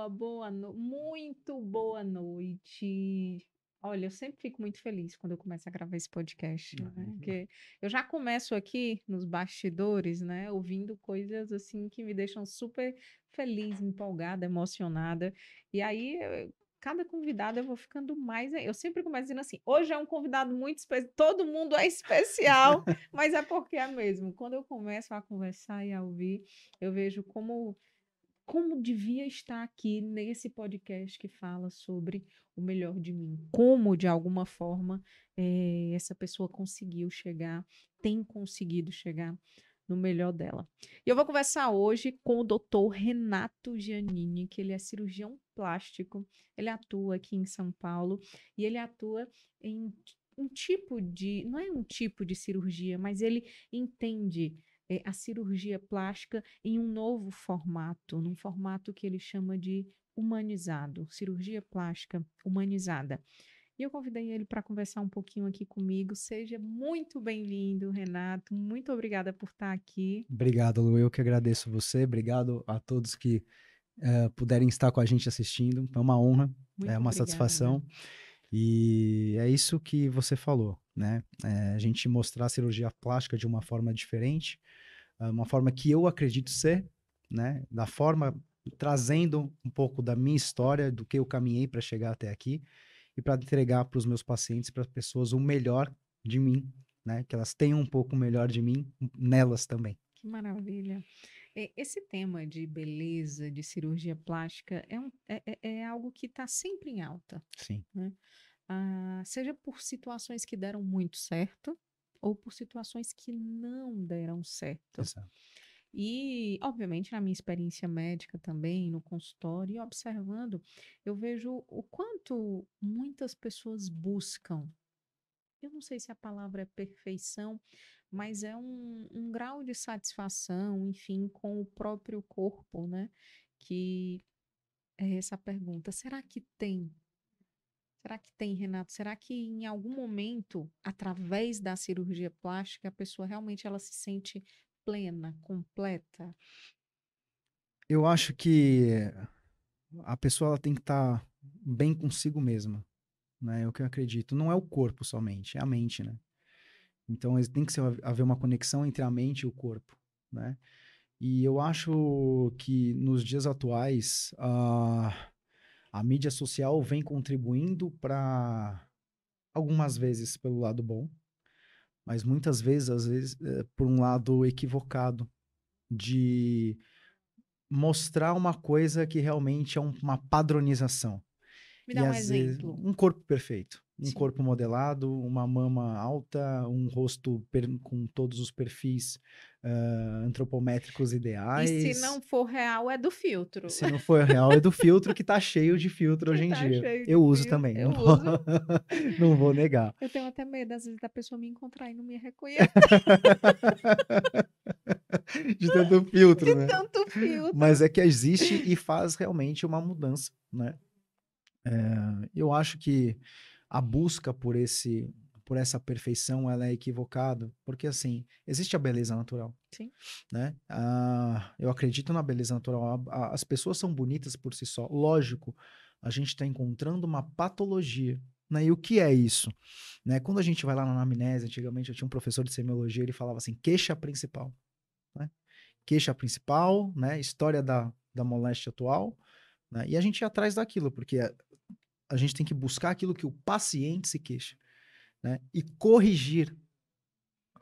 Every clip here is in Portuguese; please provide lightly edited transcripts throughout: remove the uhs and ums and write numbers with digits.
muito boa noite. Olha, eu sempre fico muito feliz quando eu começo a gravar esse podcast, né? Porque eu já começo aqui nos bastidores, né? Ouvindo coisas assim que me deixam super feliz, empolgada, emocionada. E aí, cada convidado eu vou ficando mais. Eu sempre começo dizendo assim: hoje é um convidado muito especial, todo mundo é especial, mas é porque é mesmo. Quando eu começo a conversar e a ouvir, eu vejo como devia estar aqui nesse podcast que fala sobre o melhor de mim. Como, de alguma forma, essa pessoa conseguiu chegar, tem conseguido chegar no melhor dela. E eu vou conversar hoje com o doutor Renato Giannini, que ele é cirurgião plástico, ele atua aqui em São Paulo e ele atua em um tipo de, não é um tipo de cirurgia, mas ele entende a cirurgia plástica em um novo formato, num formato que ele chama de humanizado, cirurgia plástica humanizada. E eu convidei ele para conversar um pouquinho aqui comigo. Seja muito bem-vindo, Renato. Muito obrigada por estar aqui. Obrigado, Lu. Eu que agradeço você. Obrigado a todos que puderem estar com a gente assistindo. É uma honra, é Muito uma obrigada. satisfação. E é isso que você falou, né? A gente mostrar a cirurgia plástica de uma forma diferente, uma forma que eu acredito ser, né? Da forma, trazendo um pouco da minha história, do que eu caminhei para chegar até aqui, e para entregar para os meus pacientes, para as pessoas, o melhor de mim, né? Que elas tenham um pouco melhor de mim nelas também. Que maravilha. Esse tema de beleza, de cirurgia plástica, é algo que está sempre em alta, Sim, né? Seja por situações que deram muito certo ou por situações que não deram certo. exato. E, obviamente, na minha experiência médica também, no consultório, e observando, eu vejo o quanto muitas pessoas buscam. Eu não sei se a palavra é perfeição, mas é um grau de satisfação, enfim, com o próprio corpo, né? Que é essa pergunta: será que tem? Será que tem, Renato? Será que em algum momento, através da cirurgia plástica, a pessoa realmente ela se sente plena, completa? Eu acho que a pessoa ela tem que estar bem consigo mesma, né? É o que eu acredito. Não é o corpo somente, é a mente, né? Então tem que haver uma conexão entre a mente e o corpo, né? E eu acho que nos dias atuais a mídia social vem contribuindo para algumas vezes pelo lado bom, mas muitas vezes, às vezes, por um lado equivocado de mostrar uma coisa que realmente é uma padronização. Me E dá um às vezes, exemplo. um corpo perfeito, um Sim. corpo modelado, uma mama alta, um rosto com todos os perfis antropométricos E se não ideais. for real, é do filtro. Se não for real, é do filtro que tá cheio de filtro Que hoje em tá dia. cheio de Eu uso filtro. também, Eu não vou, uso. não vou negar. Eu tenho até medo, às vezes, da pessoa me encontrar e não me reconhecer De tanto filtro, de né? tanto filtro. Mas é que existe e faz realmente uma mudança, né? Eu acho que a busca por essa perfeição, ela é equivocada, porque assim, existe a beleza natural, Sim. né? Eu acredito na beleza natural. As pessoas são bonitas por si só. Lógico, a gente está encontrando uma patologia, né? E o que é isso? Né? Quando a gente vai lá na anamnese, antigamente eu tinha um professor de semiologia, ele falava assim, queixa principal, né? Queixa principal, né? História da moléstia atual, né? E a gente ia atrás daquilo, porque a gente tem que buscar aquilo que o paciente se queixa, né? E corrigir,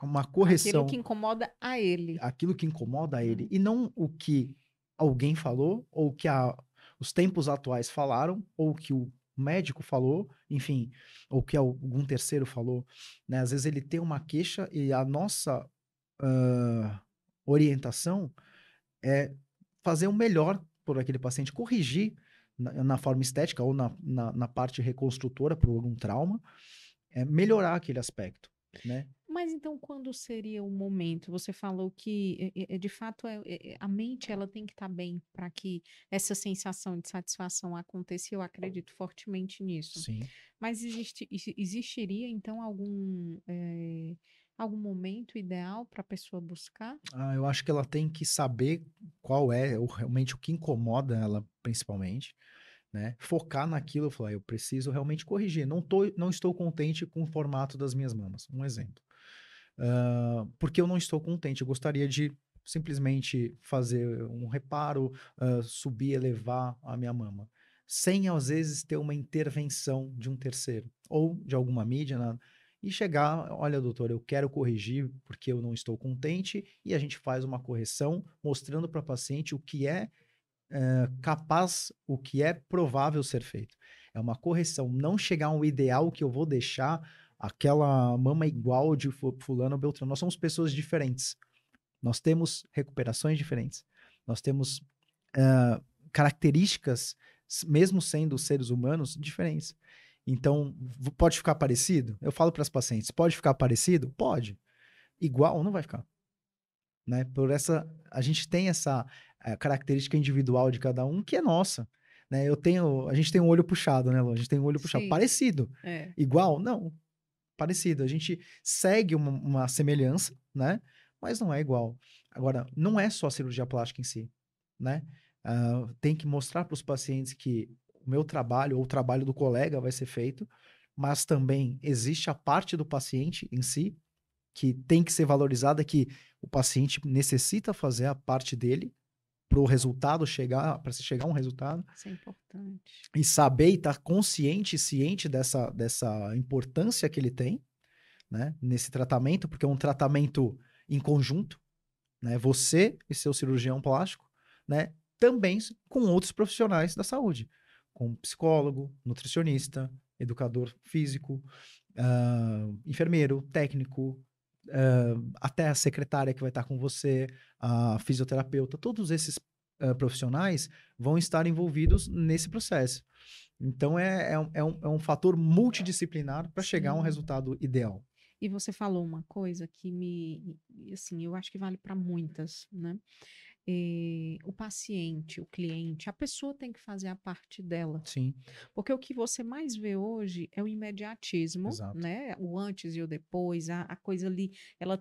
uma Aquilo que correção, incomoda a ele. aquilo que incomoda ele, Né? e não o que alguém falou, ou que os tempos atuais falaram, ou que o médico falou, enfim, ou que algum terceiro falou, né? Às vezes ele tem uma queixa e a nossa orientação é fazer o melhor por aquele paciente, corrigir na forma estética ou na parte reconstrutora por algum trauma, melhorar aquele aspecto, né? Mas então, quando seria o momento? Você falou que, de fato, a mente ela tem que estar bem para que essa sensação de satisfação aconteça. E eu acredito fortemente nisso. Sim. Mas existiria, então, algum momento ideal para a pessoa buscar? Eu acho que ela tem que saber qual é realmente o que incomoda ela principalmente, né? Focar naquilo, eu falar, eu preciso realmente corrigir. Não estou contente com o formato das minhas mamas. Um exemplo. Porque eu não estou contente. Eu gostaria de simplesmente fazer um reparo, subir, elevar a minha mama. Sem, às vezes, ter uma intervenção de um terceiro. Ou de alguma mídia, né? E chegar, olha, doutor, eu quero corrigir porque eu não estou contente. E a gente faz uma correção, mostrando para a paciente o que é capaz, o que é provável ser feito. É uma correção, não chegar a um ideal que eu vou deixar aquela mama igual de fulano ou beltrano. Nós somos pessoas diferentes. Nós temos recuperações diferentes. Nós temos características, mesmo sendo seres humanos, diferentes. Então, pode ficar parecido? Eu falo para as pacientes, pode ficar parecido? Pode. Igual não vai ficar. Né? A gente tem essa característica individual de cada um que é nossa. Né? A gente tem um olho puxado, né, Lu? A gente tem um olho puxado. Sim. Parecido. É. Igual? Não. Parecido. A gente segue uma semelhança, né? Mas não é igual. Agora, não é só a cirurgia plástica em si, né? Tem que mostrar para os pacientes que o meu trabalho ou o trabalho do colega vai ser feito, mas também existe a parte do paciente em si que tem que ser valorizada, que o paciente necessita fazer a parte dele para o resultado chegar, para se chegar a um resultado. Isso é importante. E saber e estar consciente e ciente dessa importância que ele tem, né, nesse tratamento, porque é um tratamento em conjunto, né, você e seu cirurgião plástico, né, também com outros profissionais da saúde, com psicólogo, nutricionista, educador físico, enfermeiro, técnico, até a secretária que vai estar com você, a fisioterapeuta, todos esses profissionais vão estar envolvidos nesse processo. Então, é um fator multidisciplinar para chegar a um resultado ideal. E você falou uma coisa que assim, eu acho que vale para muitas, né? O paciente, o cliente, a pessoa tem que fazer a parte dela. Sim. Porque o que você mais vê hoje é o imediatismo, Exato. né? O antes e o depois, a coisa ali, ela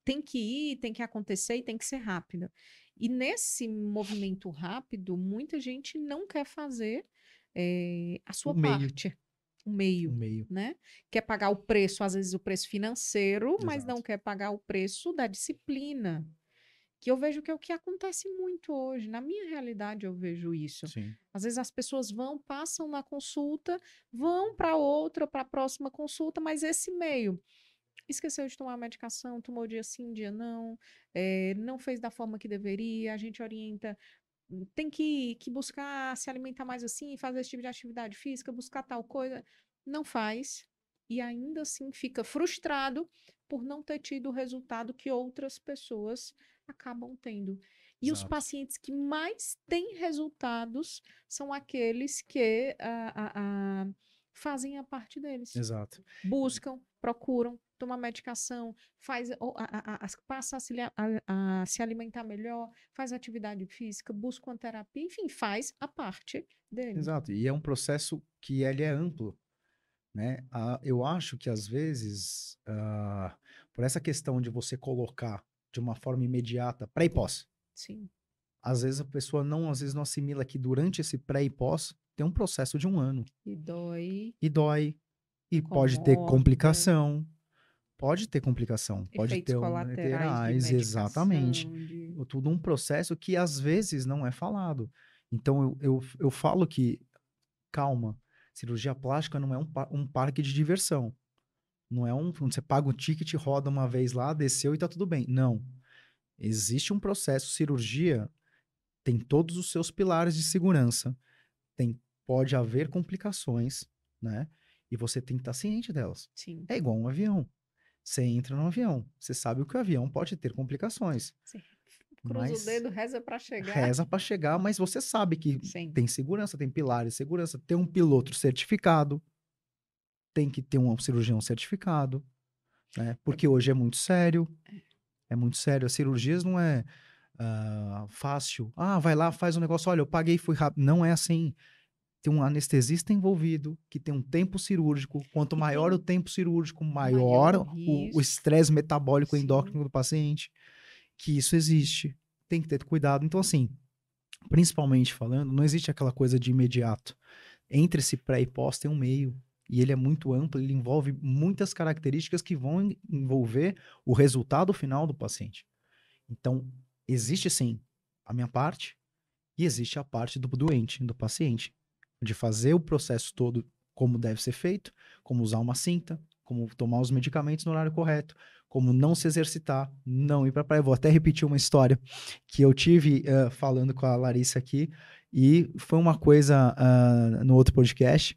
tem que ir, tem que acontecer e tem que ser rápida. E nesse movimento rápido, muita gente não quer fazer a sua parte. O meio, né? Quer pagar o preço, às vezes o preço financeiro, mas não quer pagar o preço da disciplina. Que eu vejo que é o que acontece muito hoje. Na minha realidade, eu vejo isso. Sim. Às vezes as pessoas passam na consulta, vão para outra, para a próxima consulta, mas esse meio esqueceu de tomar a medicação, tomou dia sim, dia não, não fez da forma que deveria, a gente orienta, tem que buscar se alimentar mais assim, fazer esse tipo de atividade física, buscar tal coisa, não faz, e ainda assim fica frustrado por não ter tido o resultado que outras pessoas acabam tendo. E os pacientes que mais têm resultados são aqueles que fazem a parte deles. Exato. Buscam, procuram, tomam medicação, passa a se alimentar melhor, faz atividade física, busca uma terapia, enfim, faz a parte dele. Exato. E é um processo que ele é amplo, né? Eu acho que às vezes, por essa questão de você colocar de uma forma imediata pré e pós. Sim. Às vezes a pessoa não assimila que durante esse pré e pós tem um processo de 1 ano. E dói. E dói. E pode ter complicação. Pode ter complicação. Pode Efeitos ter colaterais, exatamente. Tudo um processo que às vezes não é falado. Então eu falo que, calma, cirurgia plástica não é um parque de diversão. Não é onde você paga o ticket, roda uma vez lá, desceu e tá tudo bem. Não. Existe um processo. Cirurgia tem todos os seus pilares de segurança. Pode haver complicações, né? E você tem que estar ciente delas. Sim. É igual um avião. Você entra no avião, você sabe que o avião pode ter complicações. Sim. Cruza o dedo, reza para chegar. Reza para chegar, mas você sabe que Sim. tem segurança, tem pilares de segurança, tem um piloto certificado, tem que ter um cirurgião certificado, né? Porque hoje é muito sério. É muito sério. As cirurgias não é fácil. Vai lá, faz um negócio. Olha, eu paguei, fui rápido. Não é assim. Tem um anestesista envolvido, que tem um tempo cirúrgico. Quanto maior o tempo cirúrgico, maior o estresse metabólico endócrino do paciente. Que isso existe. tem que ter cuidado. Então, assim, principalmente falando, não existe aquela coisa de imediato. Entre esse pré e pós tem um meio. E ele é muito amplo, ele envolve muitas características que vão envolver o resultado final do paciente. Então, existe sim a minha parte e existe a parte do doente, do paciente, de fazer o processo todo como deve ser feito, como usar uma cinta, como tomar os medicamentos no horário correto, como não se exercitar, não ir para a praia. Vou até repetir uma história que eu tive falando com a Larissa aqui, e foi uma coisa no outro podcast,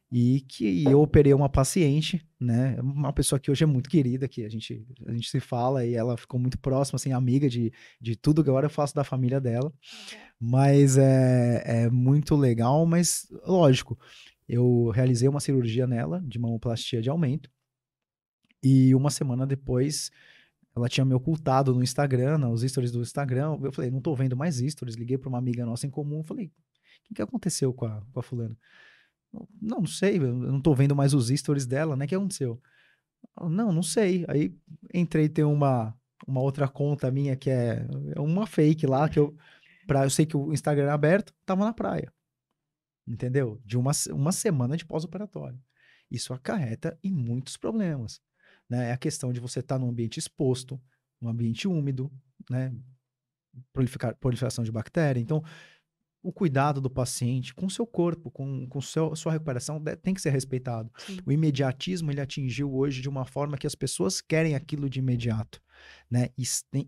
e que eu operei uma paciente, né? Uma pessoa que hoje é muito querida, que a gente se fala, e ela ficou muito próxima, assim, amiga de tudo que agora eu faço da família dela. Mas é muito legal, mas lógico, eu realizei uma cirurgia nela, de mamoplastia de aumento, e uma semana depois ela tinha me ocultado no Instagram, nos stories do Instagram. Eu falei, não tô vendo mais stories. Liguei para uma amiga nossa em comum, falei, o que aconteceu com a fulana? Não sei, eu não tô vendo mais os stories dela, né? O que aconteceu? Não sei. Aí entrei, tem uma outra conta minha que é uma fake lá, que eu sei que o Instagram é aberto, tava na praia. Entendeu? De uma semana de pós-operatório. Isso acarreta em muitos problemas, né? É a questão de você estar num ambiente exposto, num ambiente úmido, né? Proliferação de bactéria. Então, o cuidado do paciente com o seu corpo, com sua recuperação, tem que ser respeitado. Sim. O imediatismo, ele atingiu hoje de uma forma que as pessoas querem aquilo de imediato, né?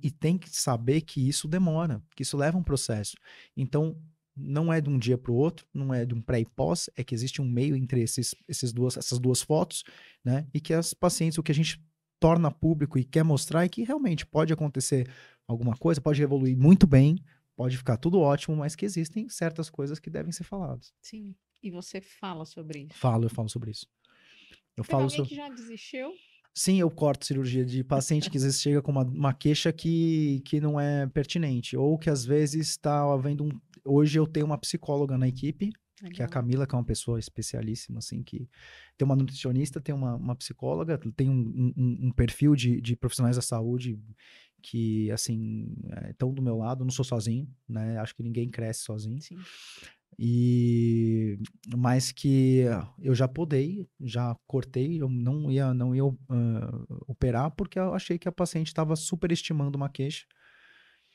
E tem que saber que isso demora, que isso leva um processo. Então, não é de um dia para o outro, não é de um pré e pós, é que existe um meio entre essas duas fotos, né? E que as pacientes, o que a gente torna público e quer mostrar é que realmente pode acontecer alguma coisa, pode evoluir muito bem, pode ficar tudo ótimo, mas que existem certas coisas que devem ser faladas. Sim. E você fala sobre isso? Eu falo sobre isso. Eu Teve falo alguém sobre... que já desistiu? Sim, eu corto cirurgia de paciente que às vezes chega com uma queixa que não é pertinente, ou que às vezes está havendo um... Hoje eu tenho uma psicóloga na equipe, que é a Legal. Camila, que é uma pessoa especialíssima, assim, que tem uma nutricionista, tem uma psicóloga, tem um perfil de profissionais da saúde que, assim, estão do meu lado, eu não sou sozinho, né? Acho que ninguém cresce sozinho. Sim. Mas que eu já podei, já cortei, eu não ia operar porque eu achei que a paciente estava superestimando uma queixa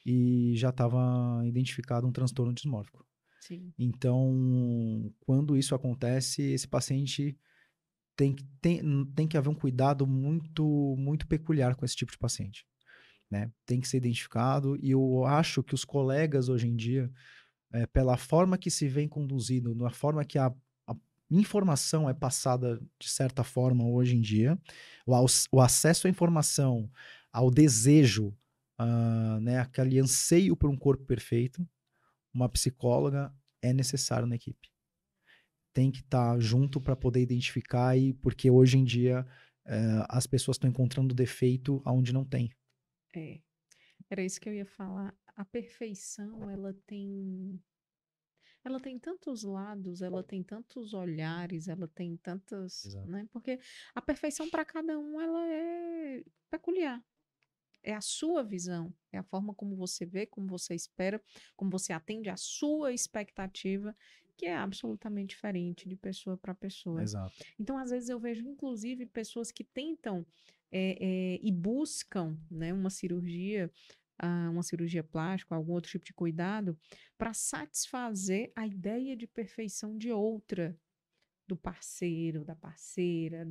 e já estava identificado um transtorno dismórfico. Sim. Então, quando isso acontece, esse paciente tem que haver um cuidado muito, muito peculiar com esse tipo de paciente, né? Tem que ser identificado, e eu acho que os colegas hoje em dia, pela forma que se vem conduzido, na forma que a informação é passada de certa forma hoje em dia, o acesso à informação, ao desejo, né, aquele anseio por um corpo perfeito, uma psicóloga é necessário na equipe. Tem que estar junto para poder identificar, e porque hoje em dia as pessoas estão encontrando defeito onde não tem. É. Era isso que eu ia falar. A perfeição, ela tem tantos lados, ela tem tantos olhares, ela tem tantas, Exato. né? Porque a perfeição para cada um ela é peculiar. É a sua visão, é a forma como você vê, como você espera, como você atende à sua expectativa, que é absolutamente diferente de pessoa para pessoa. Exato. Então, às vezes eu vejo, inclusive, pessoas que tentam e buscam, né, uma cirurgia plástica, algum outro tipo de cuidado, para satisfazer a ideia de perfeição de outra, do parceiro, da parceira,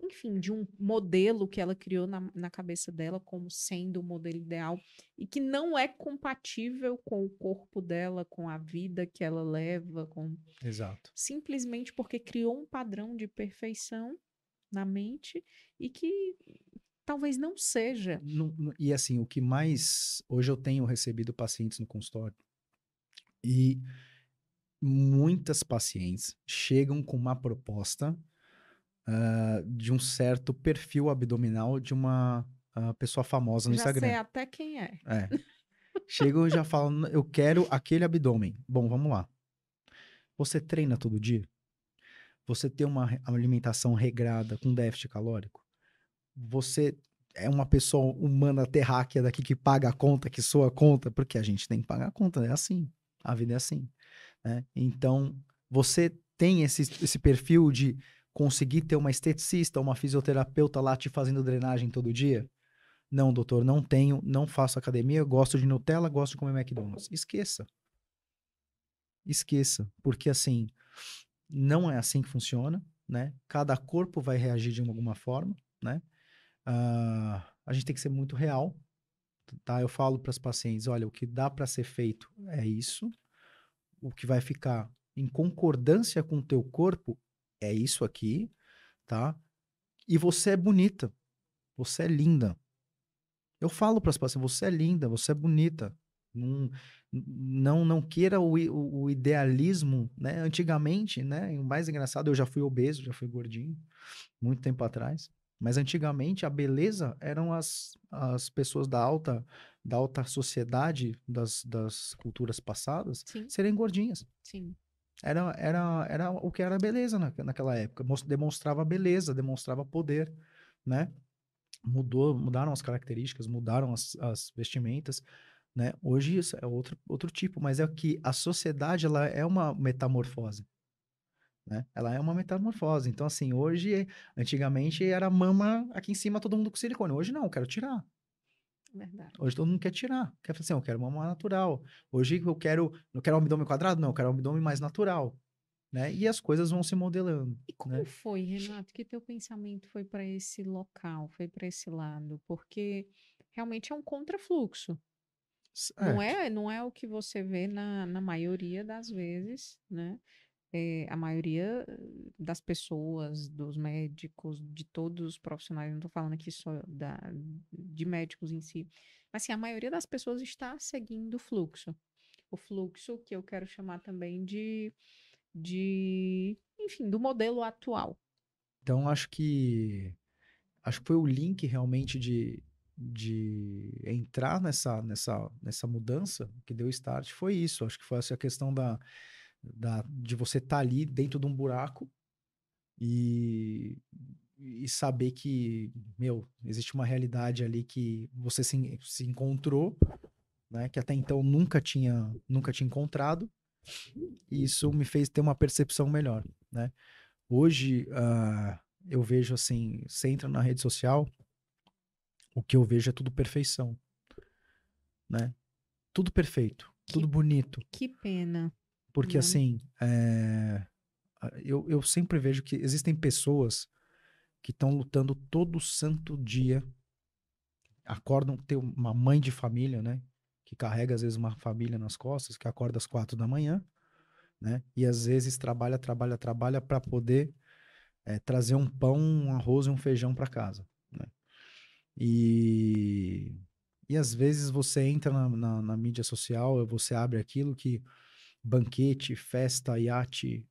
enfim, de um modelo que ela criou na cabeça dela como sendo o modelo ideal e que não é compatível com o corpo dela, com a vida que ela leva, Exato. simplesmente porque criou um padrão de perfeição na mente e que talvez não seja. E assim, o que mais... Hoje eu tenho recebido pacientes no consultório, e muitas pacientes chegam com uma proposta de um certo perfil abdominal de uma pessoa famosa no Já sei Instagram. até quem é. É. Chegam e já falam, eu quero aquele abdômen. Bom, vamos lá. Você treina todo dia? Você tem uma alimentação regrada com déficit calórico? Você é uma pessoa humana terráquea daqui que paga a conta, que soa a conta, porque a gente tem que pagar a conta, é assim, a vida é assim, né? Então, você tem esse perfil de conseguir ter uma esteticista, uma fisioterapeuta lá te fazendo drenagem todo dia? Não, doutor, não tenho, não faço academia, gosto de Nutella, gosto de comer McDonald's. Esqueça. Esqueça. Porque assim, não é assim que funciona, né? Cada corpo vai reagir de alguma forma, né? A gente tem que ser muito real, tá? Eu falo para as pacientes, olha, o que dá para ser feito é isso, o que vai ficar em concordância com o teu corpo é isso aqui, tá? E você é bonita, você é linda. Eu falo para as pacientes, você é linda, você é bonita. Não, não queira o idealismo, né? Antigamente, né? O mais engraçado, eu já fui obeso, já fui gordinho, muito tempo atrás. Mas antigamente a beleza eram as pessoas da alta sociedade das culturas passadas Sim, serem gordinhas. sim. Era o que era beleza naquela época. Demonstrava beleza, demonstrava poder, né? Mudaram as características, mudaram as vestimentas, né? Hoje isso é outro tipo, mas é que a sociedade ela é uma metamorfose, né? Ela é uma metamorfose. Então, assim, hoje, antigamente era mama aqui em cima, todo mundo com silicone. Hoje não, eu quero tirar. Verdade. Hoje todo mundo quer tirar. Quer fazer assim, eu quero mama natural. Hoje não quero um abdômen quadrado, não, eu quero um abdômen mais natural, né? E as coisas vão se modelando, E como né? foi, Renato, que teu pensamento foi para esse local, foi para esse lado? Porque realmente é um contrafluxo. Não Certo. é, não é o que você vê na maioria das vezes, né? A maioria das pessoas, dos médicos, de todos os profissionais, não estou falando aqui só de médicos em si, mas assim, a maioria das pessoas está seguindo o fluxo. O fluxo que eu quero chamar também enfim, do modelo atual. Então, acho que foi o link realmente de entrar nessa mudança que deu start, foi isso. Acho que foi essa questão de você estar ali dentro de um buraco e, e saber que, meu, existe uma realidade ali que você se encontrou, né, que até então nunca tinha encontrado, e isso me fez ter uma percepção melhor, né? Hoje, eu vejo assim, você entra na rede social, o que eu vejo é tudo perfeição, né? Tudo perfeito, tudo Que, bonito. que pena, Porque né? assim, eu sempre vejo que existem pessoas que estão lutando todo santo dia, acordam, tem uma mãe de família, né? Que carrega às vezes uma família nas costas, que acorda às 4 da manhã, né? E às vezes trabalha para poder trazer um pão, um arroz e um feijão para casa, né? E, e às vezes você entra na mídia social, você abre aquilo que banquete, festa, iate,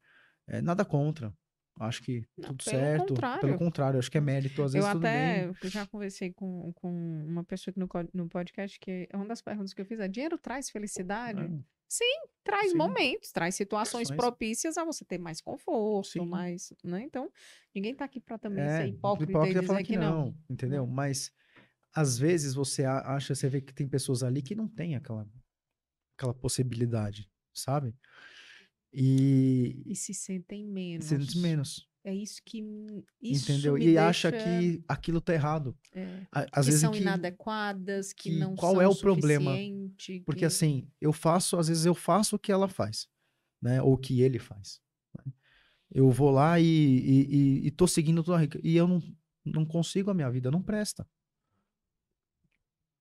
nada contra. Acho que Não, tudo pelo certo. Pelo contrário. contrário, acho que é mérito. Às Eu vezes tudo bem. até já conversei com uma pessoa aqui no podcast que uma das perguntas que eu fiz é: dinheiro traz felicidade? Né? Sim, traz Sim, momentos, traz situações opções. propícias a você ter mais conforto, Sim. mais, né? Então, ninguém tá aqui para também ser É, hipócrita e hipócrita falar dizer que que não, não, entendeu? né? Mas às vezes você acha, você vê que tem pessoas ali que não tem aquela possibilidade, sabe? E E se sentem sente menos. menos, É isso entendeu? me E acha deixa, que aquilo tá errado. Às que vezes são inadequadas, que não qual é são o problema? suficiente, Porque que assim, às vezes eu faço o que ela faz, né? Ou o que ele faz. Né? Eu vou lá e tô seguindo tudo e eu não consigo, a minha vida não presta.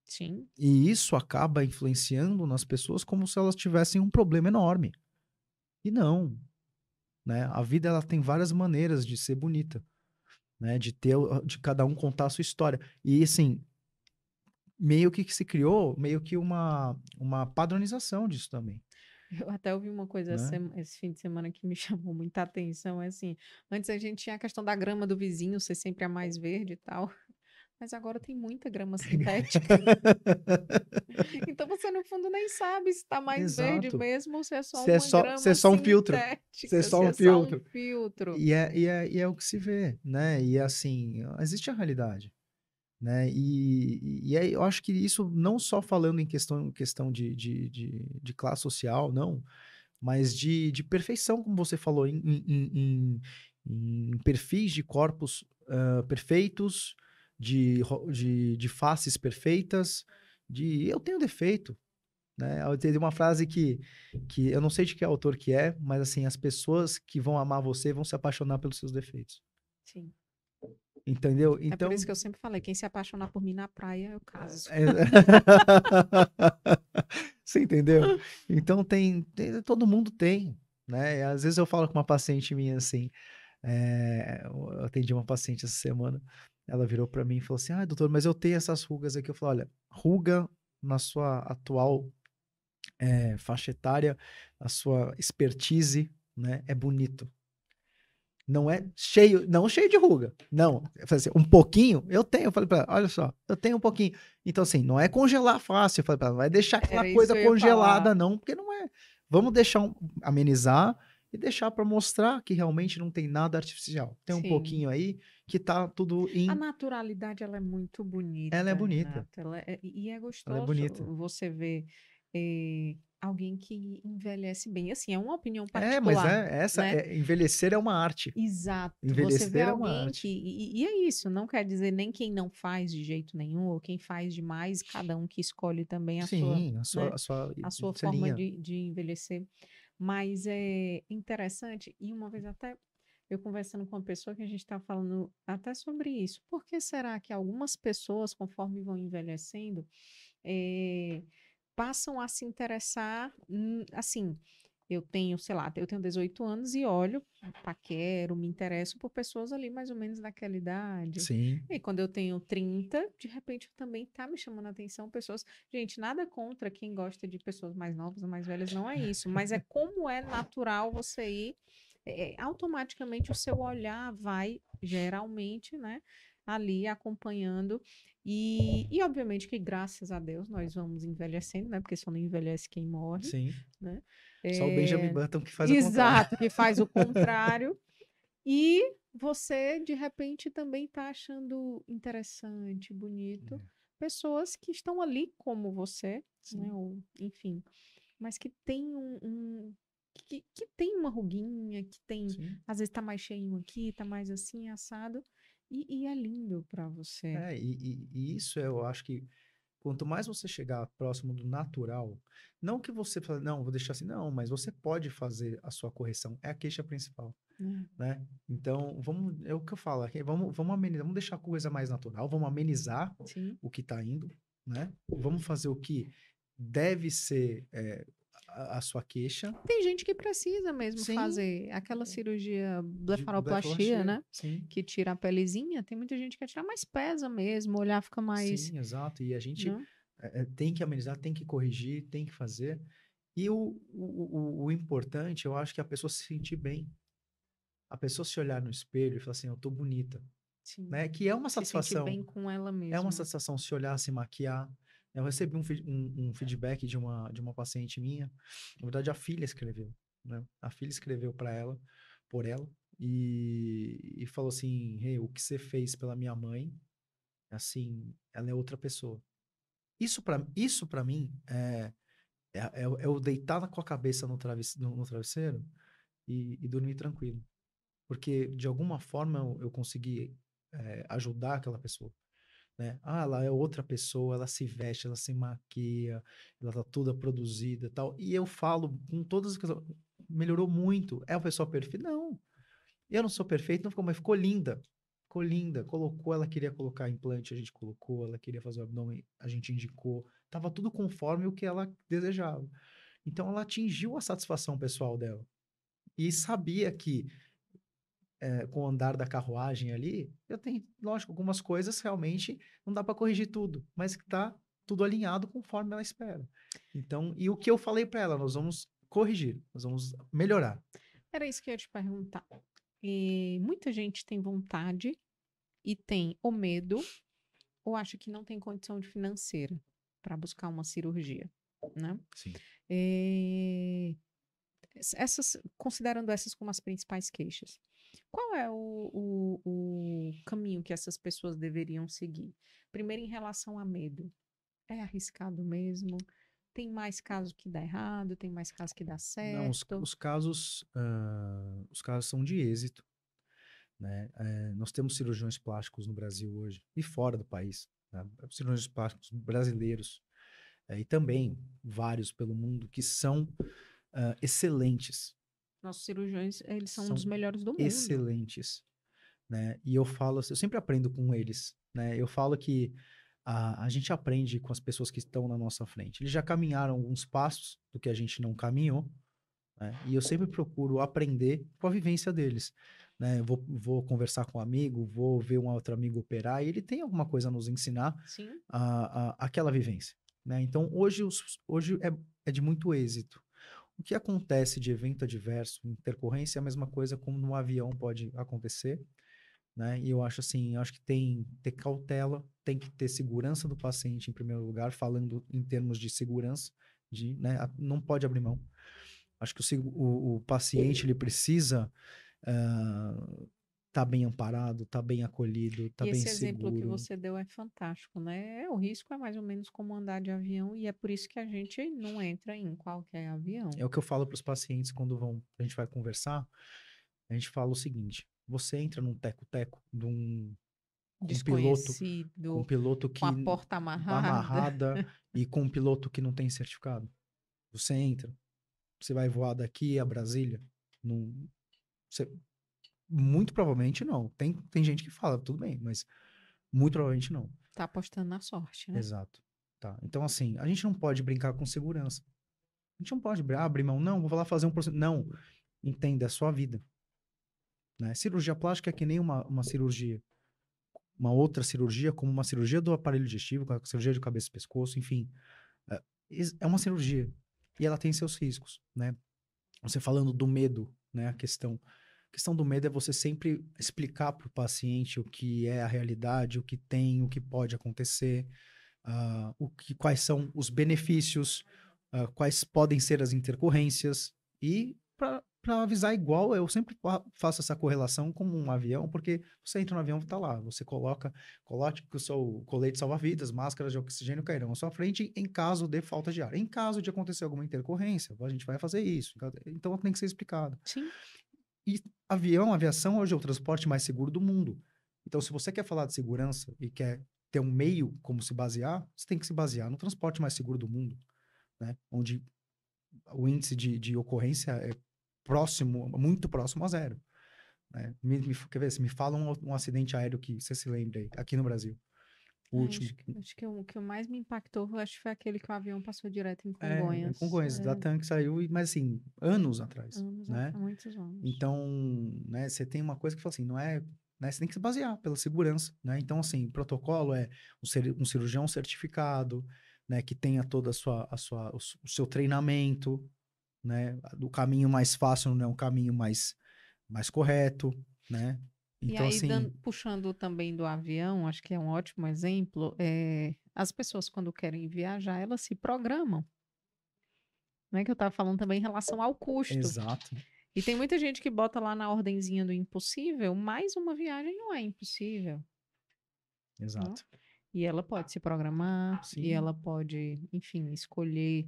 sim. E isso acaba influenciando nas pessoas como se elas tivessem um problema enorme. E não, né? A vida ela tem várias maneiras de ser bonita, né? De cada um contar a sua história. E assim, meio que se criou meio que uma padronização disso também, Eu até ouvi uma coisa né? esse fim de semana que me chamou muita atenção, é assim, antes a gente tinha a questão da grama do vizinho ser sempre a mais verde e tal, mas agora tem muita grama sintética. Então você no fundo nem sabe se está mais verde Exato. mesmo ou se é só Se é uma só, se é grama só um filtro. Se é sintética, só se um é só um filtro. filtro. E é o que se vê, né? E assim, existe a realidade. né? E aí eu acho que isso não só falando em questão de classe social, não, mas de perfeição, como você falou, em perfis de corpos perfeitos, de faces perfeitas, eu tenho defeito, né? Eu tenho uma frase que eu não sei de que autor que é, mas assim, as pessoas que vão amar você vão se apaixonar pelos seus defeitos. Sim. Entendeu? É por Então, isso que eu sempre falei, quem se apaixonar por mim na praia, eu caso. é- você entendeu? Então todo mundo tem, né? Às vezes eu falo com uma paciente minha assim, eu atendi uma paciente essa semana, ela virou para mim e falou assim, doutor, mas eu tenho essas rugas aqui. Eu falei, olha, ruga na sua atual faixa etária, a sua expertise, né, é bonito. Não é cheio, não cheio de ruga. Não. Eu falei assim, um pouquinho, eu tenho. Eu falei pra ela, olha só, eu tenho um pouquinho. Então, assim, não é congelar fácil. Eu falei pra ela, não vai deixar aquela Era isso coisa que eu ia congelada, falar. não, porque não é. Vamos deixar amenizar e deixar para mostrar que realmente não tem nada artificial. Tem um Sim. pouquinho aí que tá tudo A em. naturalidade, ela é muito Ela é bonita, bonita. Renata. E é Ela é gostoso bonita. você ver alguém que envelhece bem. Assim, é uma opinião Mas particular, né? envelhecer é uma arte. Exato. Você vê Envelhecer é uma alguém que. arte. E é isso, não quer dizer nem quem não faz de jeito nenhum, ou quem faz demais, cada um que escolhe também Sim, né, a sua a sua forma linha. de envelhecer. Mas é interessante, e uma vez até eu conversando com uma pessoa que a gente está falando até sobre isso. Por que será que algumas pessoas, conforme vão envelhecendo, eh, passam a se interessar, assim, eu tenho, sei lá, eu tenho 18 anos e olho, paquero, me interesso por pessoas ali mais ou menos daquela idade. Sim. E quando eu tenho 30, de repente eu também tá me chamando a atenção pessoas. Gente, nada contra quem gosta de pessoas mais novas ou mais velhas, não é isso, mas é como é natural você ir, automaticamente o seu olhar vai, geralmente, né, ali acompanhando. E obviamente que graças a Deus nós vamos envelhecendo, né? Porque só não envelhece quem morre, Sim. né? Só o Benjamin É, Button que faz o contrário. exato, que faz o contrário. E você, de repente, também está achando interessante, bonito, pessoas que estão ali como você, né? Sim, Ou, enfim, mas que tem que tem uma ruguinha, que tem, sim. às vezes tá mais cheinho aqui, tá mais assim, assado, e é lindo para você. E isso eu acho que quanto mais você chegar próximo do natural, não que você fale, não, vou deixar assim, não, mas você pode fazer a sua correção, é a queixa principal, Né? né? Então, é o que eu falo aqui, vamos amenizar, vamos deixar a coisa mais natural, vamos amenizar Sim. o que tá indo, né? Vamos fazer o que deve ser a sua queixa. Tem gente que precisa mesmo Sim, fazer aquela cirurgia de blefaroplastia, blefaroplastia, né? sim. Que tira a pelezinha. Tem muita gente que quer tirar, mas pesa mesmo, o olhar fica mais, Sim, exato. E a gente né? tem que amenizar, tem que corrigir, tem que fazer. E o importante, eu acho que é a pessoa se sentir bem. A pessoa se olhar no espelho e falar assim, eu tô bonita, Sim. né? Que é uma Se sentir satisfação. bem com ela É uma mesma. satisfação se olhar, se maquiar. Eu recebi um feedback de uma paciente minha. Na verdade, a filha escreveu, né? A filha escreveu para ela, por ela, e falou assim, hey, o que você fez pela minha mãe, assim, ela é outra pessoa. Isso para mim é eu deitar com a cabeça no travesseiro e dormir tranquilo. Porque, de alguma forma, eu consegui ajudar aquela pessoa, né? Ela é outra pessoa, ela se veste, ela se maquia, ela tá toda produzida e tal. E eu falo com todas as coisas, melhorou muito. É uma pessoa perfeita? Não. Eu não sou perfeito, não ficou, mas ficou linda. Ficou linda. Colocou, ela queria colocar implante, a gente colocou, ela queria fazer o abdômen, a gente indicou. Tava tudo conforme o que ela desejava. Então ela atingiu a satisfação pessoal dela. E sabia que com o andar da carruagem ali, eu tenho, lógico, algumas coisas realmente não dá para corrigir tudo, mas que tá tudo alinhado conforme ela espera. Então, e o que eu falei para ela, nós vamos corrigir, nós vamos melhorar. Era isso que eu ia te perguntar. E muita gente tem vontade e tem o medo ou acha que não tem condição de financeira para buscar uma cirurgia, né? Sim. Considerando essas como as principais queixas. Qual é o caminho que essas pessoas deveriam seguir? Primeiro, em relação a medo. É arriscado mesmo? Tem mais casos que dá errado? Tem mais casos que dá Não, certo? os casos são de êxito, né? Nós temos cirurgiões plásticos no Brasil hoje e fora do país, né? Cirurgiões plásticos brasileiros, e também vários pelo mundo que são excelentes, Nossos cirurgiões, eles são um dos são melhores do mundo. excelentes, né? E eu falo, eu sempre aprendo com eles, né? Eu falo que a gente aprende com as pessoas que estão na nossa frente. Eles já caminharam alguns passos do que a gente não caminhou, né? E eu sempre procuro aprender com a vivência deles, né? Vou conversar com um amigo, vou ver um outro amigo operar, e ele tem alguma coisa a nos ensinar, Sim. aquela vivência, né? Então, hoje é de muito êxito. O que acontece de evento adverso, intercorrência, é a mesma coisa como no avião pode acontecer, né? E eu acho assim, eu acho que tem que ter cautela, tem que ter segurança do paciente em primeiro lugar, falando em termos de segurança, né? Não pode abrir mão. Acho que o paciente ele precisa estar bem amparado, estar bem acolhido, estar E bem esse exemplo que seguro. você deu é fantástico, né? O risco é mais ou menos como andar de avião e é por isso que a gente não entra em qualquer avião. É o que eu falo para os pacientes quando a gente vai conversar, a gente fala o seguinte: você entra num teco-teco com um piloto, com um Desconhecido, piloto com a que porta amarrada. amarrada e com um piloto que não tem certificado. Você entra, você vai voar daqui a Brasília, num, você- muito provavelmente não. Tem gente que fala, tudo bem, mas muito provavelmente não. Tá apostando na sorte, né? Exato. Tá. Então, assim, a gente não pode brincar com segurança. A gente não pode abrir mão, não, vou lá fazer um procedimento. Não, entenda, é a sua vida. Né? Cirurgia plástica é que nem uma cirurgia. Uma outra cirurgia, como uma cirurgia do aparelho digestivo, com a cirurgia de cabeça e pescoço, enfim. É, é uma cirurgia. E ela tem seus riscos, né? Você falando do medo, né? A questão do medo é você sempre explicar para o paciente o que é a realidade, o que tem, o que pode acontecer, quais são os benefícios, quais podem ser as intercorrências. E para avisar igual, eu sempre faço essa correlação com um avião, porque você entra no avião e está lá, você coloque o seu colete salva-vidas, máscaras de oxigênio cairão à sua frente em caso de falta de ar. Em caso de acontecer alguma intercorrência, a gente vai fazer isso. Então tem que ser explicado. Sim. E aviação hoje é o transporte mais seguro do mundo. Então, se você quer falar de segurança e quer ter um meio como se basear, você tem que se basear no transporte mais seguro do mundo, né? Onde o índice de ocorrência é muito próximo a zero, né? Quer ver, se me fala um acidente aéreo que você se lembre aí, aqui no Brasil, o É, último. acho que o que mais me impactou, eu acho que foi aquele que o avião passou direto em É Congonhas. Congonhas, da TAM que saiu, mas assim, anos atrás, Anos, né? há muitos anos. Então, né, você tem uma coisa que fala assim, não é, né, você tem que se basear pela segurança, né? Então, assim, protocolo é um cirurgião certificado, né, que tenha toda o seu treinamento, né? O caminho mais fácil não é um caminho mais correto, né? E Então, aí, assim, puxando também do avião, acho que é um ótimo exemplo, as pessoas quando querem viajar, elas se programam, né? Que eu estava falando também em relação ao custo. exato, E tem muita gente que bota lá na ordenzinha do impossível, mas uma viagem não é impossível, né? exato. E ela pode se programar, e Sim, ela pode, enfim, escolher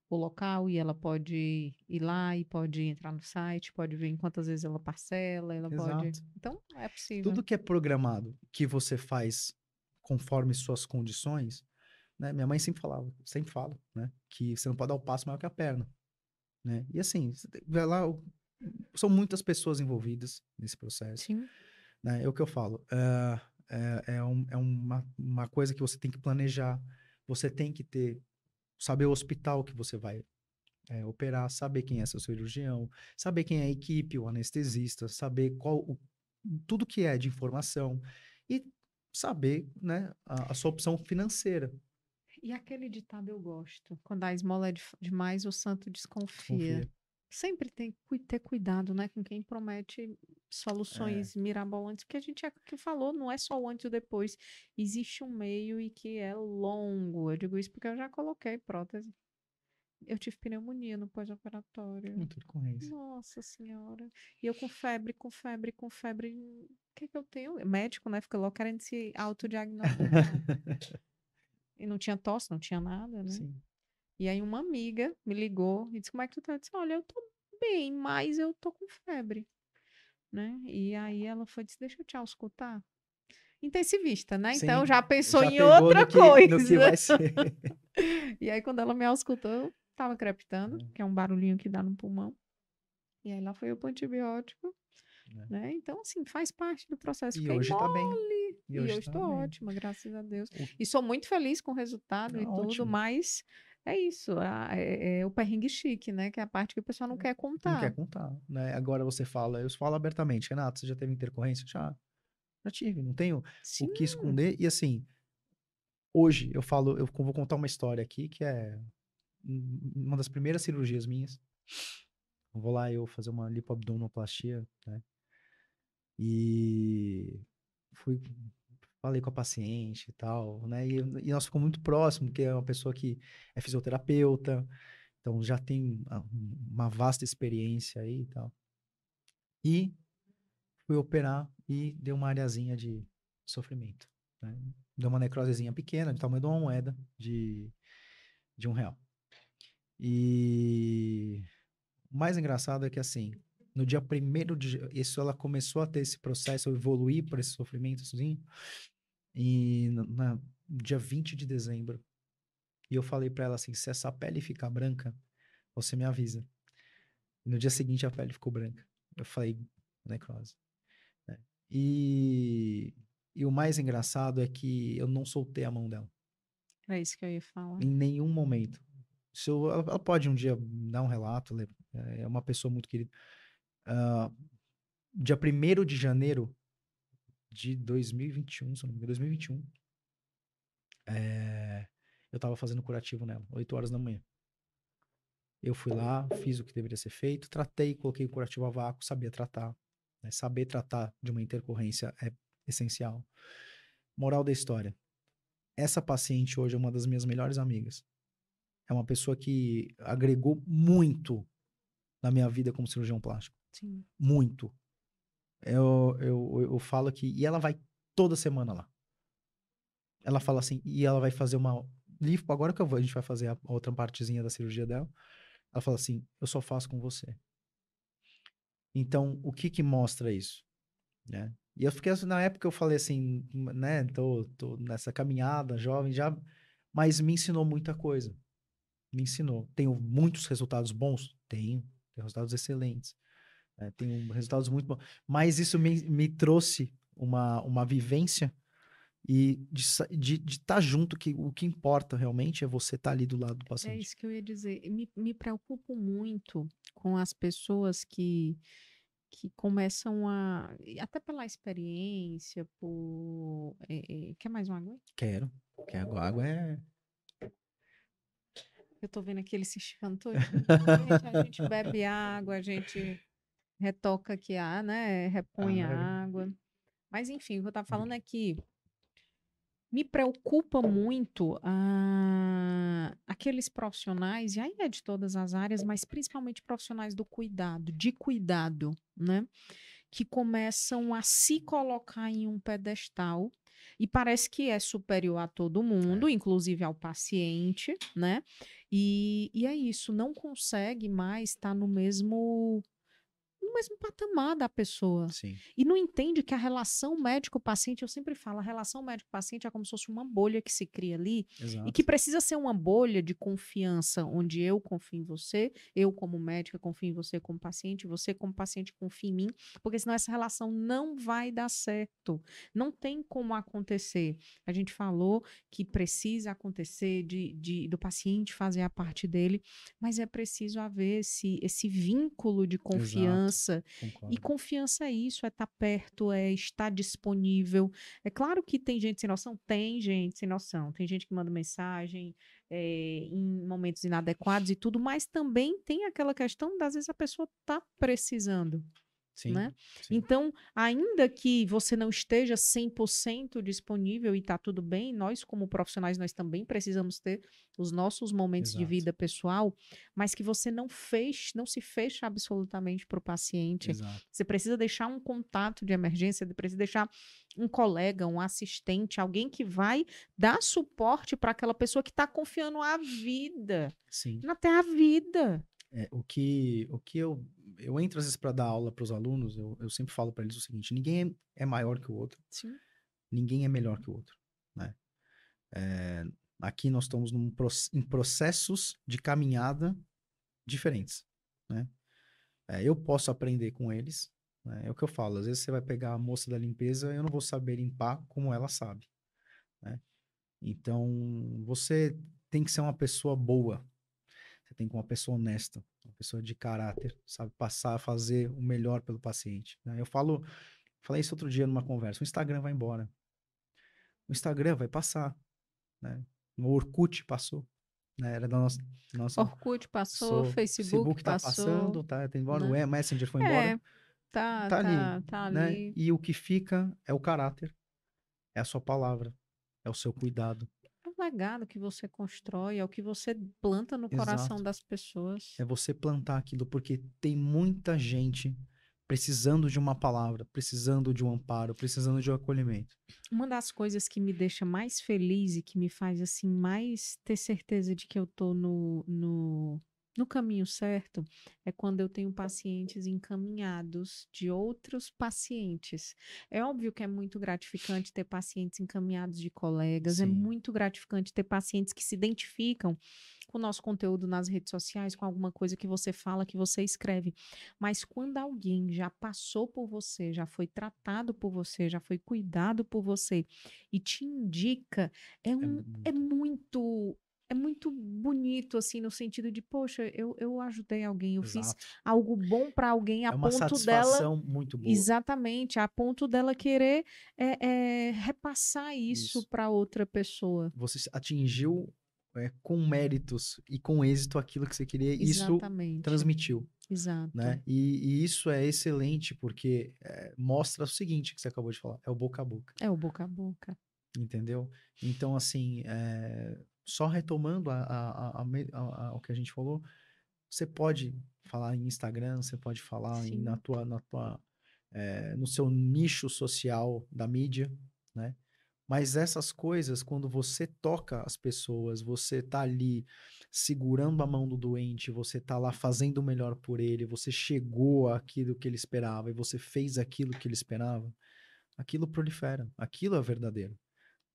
o local, e ela pode ir lá e pode entrar no site, pode ver em quantas vezes ela parcela, ela pode. exato. Então, é possível. Tudo que é programado, que você faz conforme suas condições, né? Minha mãe sempre fala, né? Que você não pode dar o passo maior que a perna, né? E assim, vai lá, são muitas pessoas envolvidas nesse processo, Sim. né? É o que eu falo, é uma coisa que você tem que planejar, você tem que saber o hospital que você vai operar, saber quem é seu cirurgião, saber quem é a equipe, o anestesista, saber tudo que é de informação e saber, né, a sua opção financeira. E aquele ditado eu gosto. Quando a esmola é demais, o santo desconfia. Desconfia. Sempre tem que ter cuidado, né, com quem promete É, soluções mirabolantes, porque a gente é que falou, não é só o antes e o depois. Existe um meio e que é longo. Eu digo isso porque eu já coloquei prótese. Eu tive pneumonia no pós-operatório. Muita recorrência. Nossa Senhora. E eu com febre, com febre, com febre. O que que eu tenho? Médico, né? Fica logo querendo se autodiagnosticar. E não tinha tosse, não tinha nada, né? Sim. E aí uma amiga me ligou e disse, como é que tu tá? Eu disse, olha, eu tô bem, mas eu tô com febre, né? E aí ela foi e disse, deixa eu te auscultar. Intensivista, né? Então Sim. já pensou Já em pegou outra no que coisa. vai ser. E aí quando ela me auscultou, eu tava crepitando, que é um barulhinho que dá no pulmão. E aí lá foi o antibiótico, É. né? Então, assim, faz parte do processo. E Fiquei hoje tá bem. mole. E E hoje hoje tá estou bem. ótima, graças a Deus. O- E sou muito feliz com o resultado e Ah, tudo, ótimo. mas é isso. É o perrengue chique, né? Que é a parte que o pessoal não quer Não quer contar. contar, né? Agora você fala, eu falo abertamente, Renato, você já teve intercorrência? Já tive, não tenho o Sim, que esconder. E assim, hoje eu falo, eu vou contar uma história aqui que é uma das primeiras cirurgias minhas. Eu vou lá eu fazer uma lipoabdominoplastia, né? E fui, falei com a paciente e tal, né? E nós ficamos muito próximos, porque é uma pessoa que é fisioterapeuta, então já tem uma vasta experiência aí e tal. E fui operar e deu uma areazinha de sofrimento, né? Deu uma necrosezinha pequena, do tamanho de uma moeda de R$ 1. E o mais engraçado é que, assim, no dia 1º isso ela começou a ter esse processo, eu evoluí por esse sofrimento, assim, e no dia 20 de dezembro. E eu falei pra ela assim, se essa pele ficar branca, você me avisa. E no dia seguinte a pele ficou branca. Eu falei, necrose, né? E, e o mais engraçado é que eu não soltei a mão dela. é isso que eu ia falar. Em nenhum momento. Ela pode um dia dar um relato, é uma pessoa muito querida. Ah, dia 1º de janeiro de 2021, se eu não me engano, 2021, eu tava fazendo curativo nela, 8 horas da manhã. Eu fui lá, fiz o que deveria ser feito, tratei, coloquei o curativo a vácuo, sabia tratar, né? Saber tratar de uma intercorrência é essencial. Moral da história. Essa paciente hoje é uma das minhas melhores amigas. É uma pessoa que agregou muito na minha vida como cirurgião plástico. Sim. Muito. Eu falo que... E ela vai toda semana lá. Ela fala assim, e ela vai fazer uma lipo, agora que a gente vai fazer a outra partezinha da cirurgia dela, ela fala assim, eu só faço com você. Então, o que que mostra isso, né? E eu fiquei, na época eu falei assim, né, tô nessa caminhada, jovem já, mas me ensinou muita coisa. Me ensinou. Tenho muitos resultados bons? Tenho resultados excelentes, né? Tenho resultados muito bons, mas isso me trouxe uma vivência e de estar junto, que o que importa realmente é você estar ali do lado do É paciente. isso que eu ia dizer. Me preocupo muito com as pessoas que começam e até pela experiência, quer mais uma água? Quero, porque a água é... Eu tô vendo aqui ele se esticando todo. Gente, a gente bebe água, a gente retoca aqui né? Repõe a Ah, água. Mas enfim, o que eu tava falando é que me preocupa muito aqueles profissionais, e aí é de todas as áreas, mas principalmente profissionais do cuidado, de cuidado, né? Que começam a se colocar em um pedestal e parece que é superior a todo mundo, é, inclusive ao paciente, né? E é isso, não consegue mais estar no mesmo patamar da pessoa. sim, E não entende que a relação médico-paciente, eu sempre falo, a relação médico-paciente é como se fosse uma bolha que se cria ali e que exato. precisa ser uma bolha de confiança, onde eu confio em você, eu como médica confio em você como paciente, você como paciente confia em mim, porque senão essa relação não vai dar certo. Não tem como acontecer. A gente falou que precisa acontecer do paciente fazer a parte dele, mas é preciso haver esse vínculo de Exato, confiança. E concordo. confiança é isso, é estar perto, é estar disponível. É claro que tem gente sem noção, tem gente sem noção. Tem gente que manda mensagem em momentos inadequados e tudo, mas também tem aquela questão das vezes a pessoa está precisando. Sim, né? sim. Então, ainda que você não esteja 100% disponível e está tudo bem, nós como profissionais, nós também precisamos ter os nossos momentos de Exato, vida pessoal, mas que você não se fecha absolutamente para o paciente. exato. Você precisa deixar um contato de emergência, você precisa deixar um colega, um assistente, alguém que vai dar suporte para aquela pessoa que está confiando a vida, Sim. até a vida. O que eu entro às vezes para dar aula para os alunos, eu sempre falo para eles o seguinte: ninguém é maior que o outro, Sim. ninguém é melhor que o outro, né? Aqui nós estamos em processos de caminhada diferentes, né? Eu posso aprender com eles, né? É o que eu falo. Às vezes você vai pegar a moça da limpeza, eu não vou saber limpar como ela sabe, né? Então você tem que ser uma pessoa boa. Você tem que ser uma pessoa honesta, uma pessoa de caráter, sabe passar a fazer o melhor pelo paciente, né? Falei isso outro dia numa conversa. O Instagram vai embora. O Instagram vai passar, né? O Orkut passou, né? Era da nossa Orkut passou, passou. O Facebook Facebook tá passou, passando, tá indo embora. né? O Messenger foi embora. É, tá, Tá ali, tá, tá né? ali. E o que fica é o caráter, é a sua palavra, é o seu cuidado. É o legado que você constrói, é o que você planta no coração Exato. das pessoas. É você plantar aquilo, porque tem muita gente precisando de uma palavra, precisando de um amparo, precisando de um acolhimento. Uma das coisas que me deixa mais feliz e que me faz assim mais ter certeza de que eu tô no caminho certo é quando eu tenho pacientes encaminhados de outros pacientes. É óbvio que é muito gratificante ter pacientes encaminhados de colegas, é Sim, muito gratificante ter pacientes que se identificam com o nosso conteúdo nas redes sociais, com alguma coisa que você fala, que você escreve. Mas quando alguém já passou por você, já foi tratado por você, já foi cuidado por você e te indica, é é muito. muito. É muito bonito, assim, no sentido de, poxa, eu ajudei alguém, eu fiz Exato. algo bom para alguém a É uma ponto dela, satisfação muito boa. exatamente, a ponto dela querer repassar isso Isso. para outra pessoa. Você atingiu com méritos e com êxito aquilo que você queria, e isso Exatamente, transmitiu, exato. né? E isso é excelente porque mostra o seguinte que você acabou de falar, é o boca a boca, É o boca a boca. entendeu? Então, assim, só retomando o que a gente falou, você pode falar em Instagram, você pode falar Sim. no seu nicho social da mídia, né? Mas essas coisas, quando você toca as pessoas, você tá ali segurando a mão do doente, você tá lá fazendo o melhor por ele, você chegou àquilo que ele esperava e você fez aquilo que ele esperava, aquilo prolifera, aquilo é verdadeiro,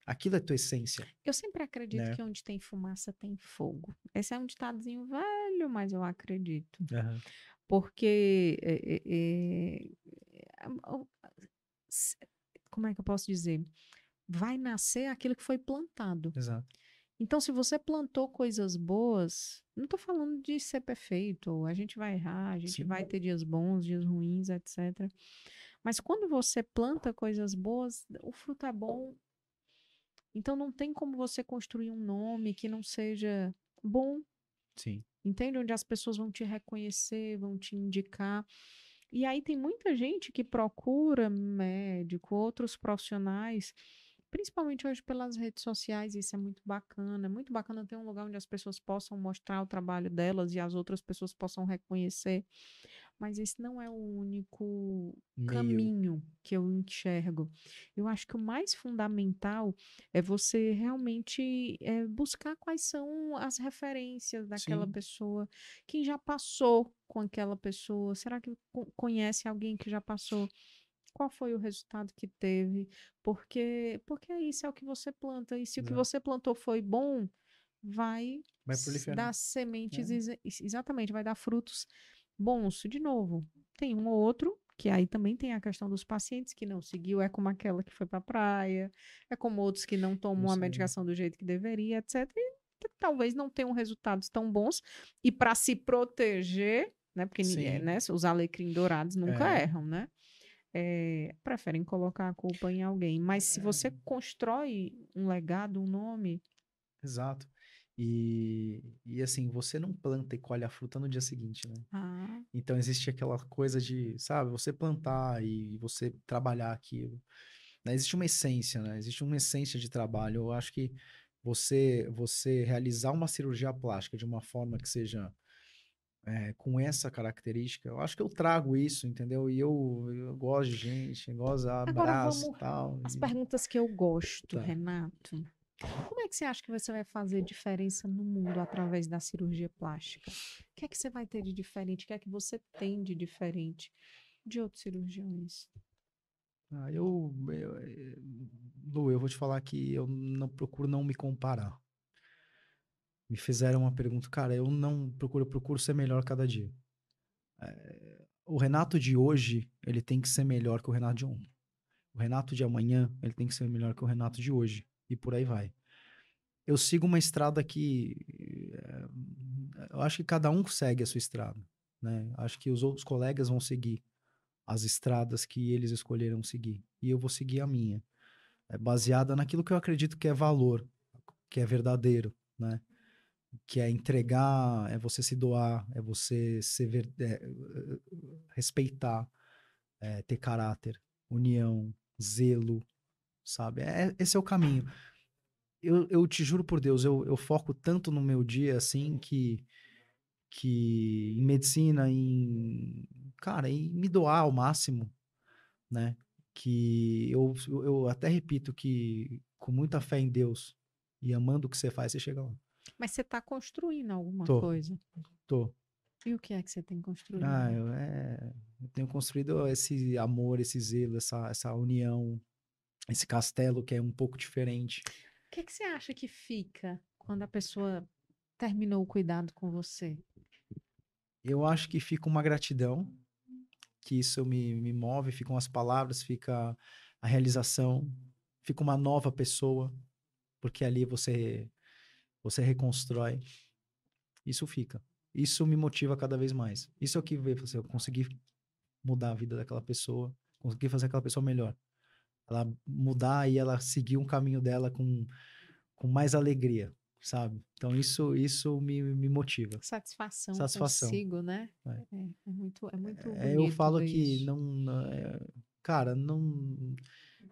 aquilo é tua essência, Eu sempre acredito né? que onde tem fumaça tem fogo. Esse é um ditadozinho velho, mas eu acredito. Aham, Porque, a- s- como é que eu posso dizer? Vai nascer aquilo que foi plantado. exato. Então, se você plantou coisas boas, não estou falando de ser perfeito, a gente vai errar, a gente Sim, vai ter dias bons, dias ruins, etc. Mas quando você planta coisas boas, o fruto é bom. Então não tem como você construir um nome que não seja bom, sim, entende? Onde as pessoas vão te reconhecer, vão te indicar. E aí tem muita gente que procura médico, outros profissionais, principalmente hoje pelas redes sociais, isso é muito bacana. É muito bacana ter um lugar onde as pessoas possam mostrar o trabalho delas e as outras pessoas possam reconhecer. Mas esse não é o único meio, caminho que eu enxergo. Eu acho que o mais fundamental é você realmente buscar quais são as referências daquela sim, pessoa, quem já passou com aquela pessoa. Será que conhece alguém que já passou? Qual foi o resultado que teve? Porque isso é o que você planta. E se o que exato. você plantou foi bom, vai Vai proliferar, dar sementes, né? exatamente, vai dar frutos bons. De novo, tem um ou outro, que aí também tem a questão dos pacientes que não seguiu, é como aquela que foi para a praia, é como outros que não tomam a Isso aí, medicação do jeito que deveria, etc. E talvez não tenham resultados tão bons. E para se proteger, né, porque sim, né, os alecrim dourados nunca é, erram, né? Preferem colocar a culpa em alguém. Mas se você constrói um legado, um nome, exato. E assim, você não planta e colhe a fruta no dia seguinte, né? Ah, Então existe aquela coisa de, sabe, você plantar e você trabalhar aquilo, né? Existe uma essência, né? Existe uma essência de trabalho. Eu acho que você realizar uma cirurgia plástica de uma forma que seja com essa característica, eu acho que eu trago isso, entendeu? E eu gosto de gente, gosto de agora abraço e vamos tal. às perguntas que eu gosto, Tá. Renato. Como é que você acha que você vai fazer diferença no mundo através da cirurgia plástica? O que é que você vai ter de diferente? O que é que você tem de diferente de outros cirurgiões? Ah, Lu, eu vou te falar que eu não procuro não me comparar. Me fizeram uma pergunta, cara, eu procuro ser melhor cada dia. O Renato de hoje, ele tem que ser melhor que o Renato de ontem. O Renato de amanhã, ele tem que ser melhor que o Renato de hoje. E por aí vai. Eu sigo uma estrada que eu acho que cada um segue a sua estrada, né? Acho que os outros colegas vão seguir as estradas que eles escolheram seguir. E eu vou seguir a minha. É baseada naquilo que eu acredito que é valor, que é verdadeiro, né? Que é entregar, é você se doar, é você respeitar, ter caráter, união, zelo, sabe? Esse é o caminho. Eu te juro por Deus, eu foco tanto no meu dia assim que em medicina, cara, em me doar ao máximo, né? Que eu até repito que com muita fé em Deus e amando o que você faz, você chega lá. Mas você está construindo alguma Tô, coisa. tô. E o que é que você tem Ah, construído? eu tenho construído esse amor, esse zelo, essa união, esse castelo que é um pouco diferente. O que é que você acha que fica quando a pessoa terminou o cuidado com você? Eu acho que fica uma gratidão, que isso me move, ficam as palavras, fica a realização, fica uma nova pessoa, porque ali você reconstrói. Isso fica. Isso me motiva cada vez mais. Isso é o que vê, você, eu consegui mudar a vida daquela pessoa, consegui fazer aquela pessoa melhor. Ela mudar e ela seguir um caminho dela com mais alegria, sabe? Então isso me motiva. Satisfação Satisfação. consigo, né? Né? É muito Eu bonito falo ver que isso. cara, não.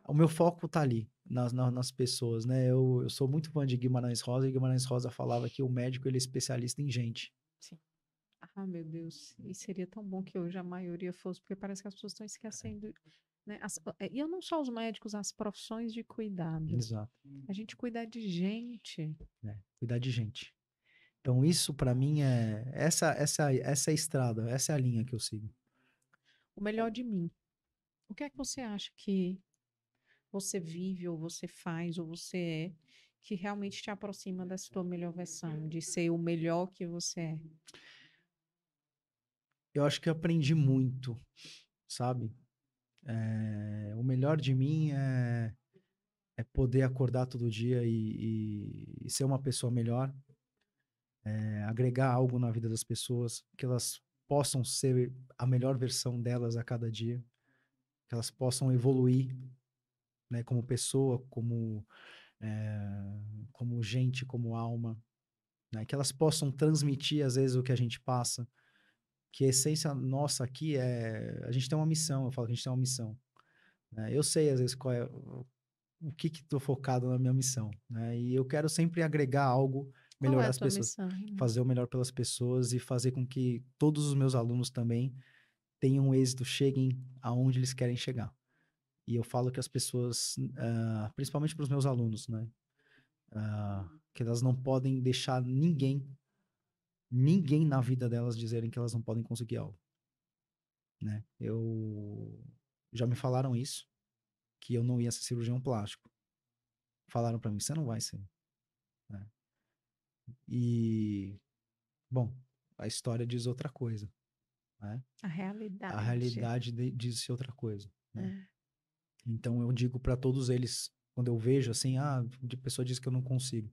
O meu foco tá ali, nas pessoas, né? Eu sou muito fã de Guimarães Rosa, e Guimarães Rosa falava que o médico ele é especialista em gente. Sim. Ah, meu Deus. E seria tão bom que hoje a maioria fosse, porque parece que as pessoas estão esquecendo, né? E eu não só os médicos, as profissões de cuidado. Exato. A gente cuida de gente. Né? Cuidar de gente. Então, isso para mim essa é a estrada, essa é a linha que eu sigo. O melhor de mim. O que é que você acha que você vive, ou você faz, ou você é, que realmente te aproxima da sua melhor versão, de ser o melhor que você é? Eu acho que eu aprendi muito, sabe? O melhor de mim é poder acordar todo dia e ser uma pessoa melhor, agregar algo na vida das pessoas, que elas possam ser a melhor versão delas a cada dia, que elas possam evoluir, né, como pessoa, como gente, como alma, né, que elas possam transmitir às vezes o que a gente passa, que a essência nossa aqui a gente tem uma missão, eu falo que a gente tem uma missão, né? Eu sei às vezes qual é o que estou focado na minha missão, né? E eu quero sempre agregar algo, Qual é melhorar a as tua pessoas, missão, Renato? fazer o melhor pelas pessoas e fazer com que todos os meus alunos também tenham êxito, cheguem aonde eles querem chegar. E eu falo que as pessoas, principalmente para os meus alunos, né? Que elas não podem deixar ninguém na vida delas dizerem que elas não podem conseguir algo, né? Já me falaram isso, que eu não ia ser cirurgião plástico. Falaram para mim, você não vai ser, né? E, bom, a história diz outra coisa, né? A A realidade. realidade diz outra coisa, né? É. Então eu digo para todos eles, quando eu vejo assim, de pessoa diz que eu não consigo.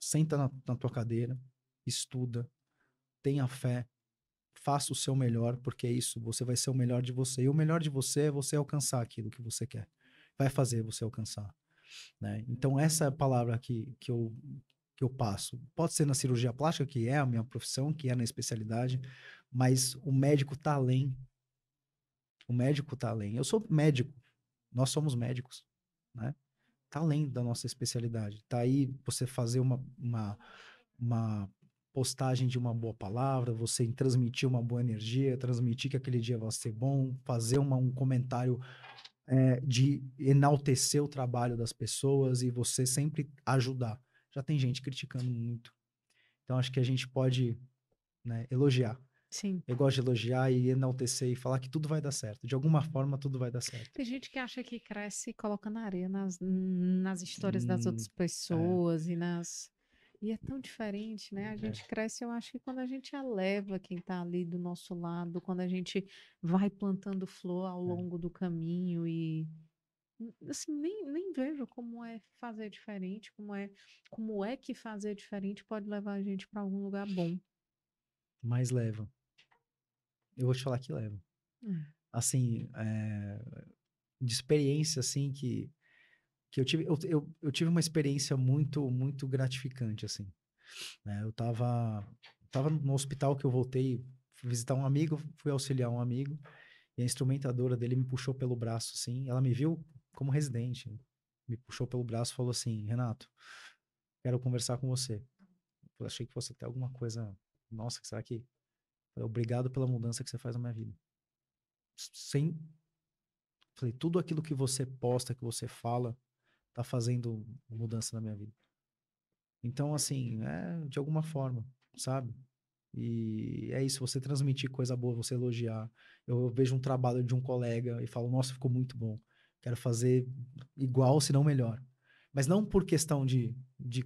Senta na tua cadeira, estuda, tenha fé, faça o seu melhor, porque é isso, você vai ser o melhor de você. E o melhor de você é você alcançar aquilo que você quer. Vai fazer você alcançar. né? Então, essa é a palavra que eu passo. Pode ser na cirurgia plástica, que é a minha profissão, que é na especialidade, mas o médico tá além. O médico tá além. Eu sou médico, nós somos médicos, né? Tá além da nossa especialidade. Tá aí você fazer uma postagem de uma boa palavra, você transmitir uma boa energia, transmitir que aquele dia vai ser bom, fazer um comentário de enaltecer o trabalho das pessoas e você sempre ajudar. Já tem gente criticando muito. Então, acho que a gente pode, né, elogiar. Sim. Eu gosto de elogiar e enaltecer e falar que tudo vai dar certo. De alguma forma, tudo vai dar certo. Tem gente que acha que cresce colocando areia nas histórias das outras É, pessoas e nas. E é tão diferente, né? A gente cresce, eu acho que quando a gente eleva quem está ali do nosso lado, quando a gente vai plantando flor ao longo do caminho e assim, nem vejo como é fazer diferente, como é que fazer diferente pode levar a gente para algum lugar bom. mas leva. Eu vou te falar que leva. Hum. Assim, de experiência, assim, que eu tive, eu tive uma experiência muito, muito gratificante, assim, né? Eu tava no hospital que eu voltei, fui visitar um amigo, fui auxiliar um amigo, e a instrumentadora dele me puxou pelo braço, assim, ela me viu como residente, me puxou pelo braço e falou assim, Renato, quero conversar com você. Eu achei que fosse até alguma coisa, nossa, que será que... Obrigado pela mudança que você faz na minha vida. Sem... Falei, tudo aquilo que você posta, que você fala, tá fazendo mudança na minha vida. Então, assim, de alguma forma, sabe? E é isso, você transmitir coisa boa, você elogiar. Eu vejo um trabalho de um colega e falo, nossa, ficou muito bom. Quero fazer igual, se não melhor. Mas não por questão de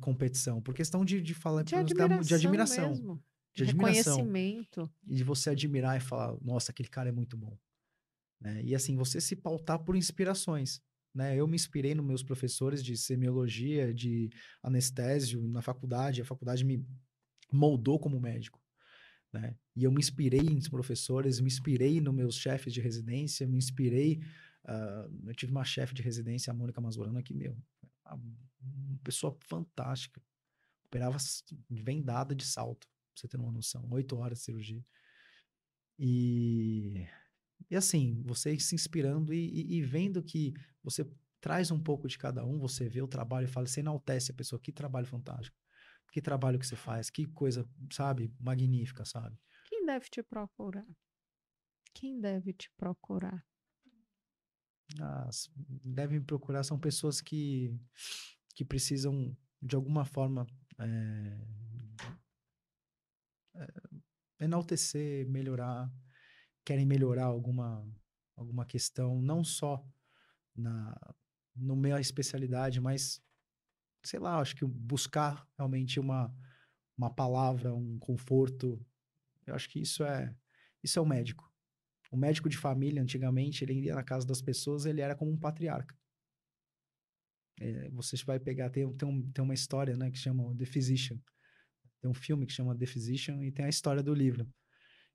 competição, por questão de falar, De de admiração admiração. mesmo, De de admiração. reconhecimento. E de você admirar e falar, nossa, aquele cara é muito bom. Né? E assim, você se pautar por inspirações. Né? Eu me inspirei nos meus professores de semiologia, de anestésio na faculdade. A faculdade me moldou como médico. Né? E eu me inspirei em professores, me inspirei nos meus chefes de residência, me inspirei. Eu tive uma chefe de residência, a Mônica Mazorana, que, uma pessoa fantástica. Operava vendada de salto, pra você ter uma noção. 8 horas de cirurgia. E assim, você se inspirando e vendo que você traz um pouco de cada um, você vê o trabalho e fala, você enaltece a pessoa, que trabalho fantástico. Que trabalho que você faz, que coisa, sabe, magnífica, sabe? Quem deve te procurar? Quem deve te procurar? Devem procurar, são pessoas que precisam, de alguma forma, é, enaltecer, melhorar, querem melhorar alguma questão, não só na, no meio especialidade, mas sei lá, acho que buscar realmente uma palavra, um conforto, eu acho que isso é o médico. O médico de família, antigamente, ele ia na casa das pessoas, ele era como um patriarca. Você vai pegar, tem uma história, né, que chama The Physician. Tem um filme que chama The Physician e tem a história do livro.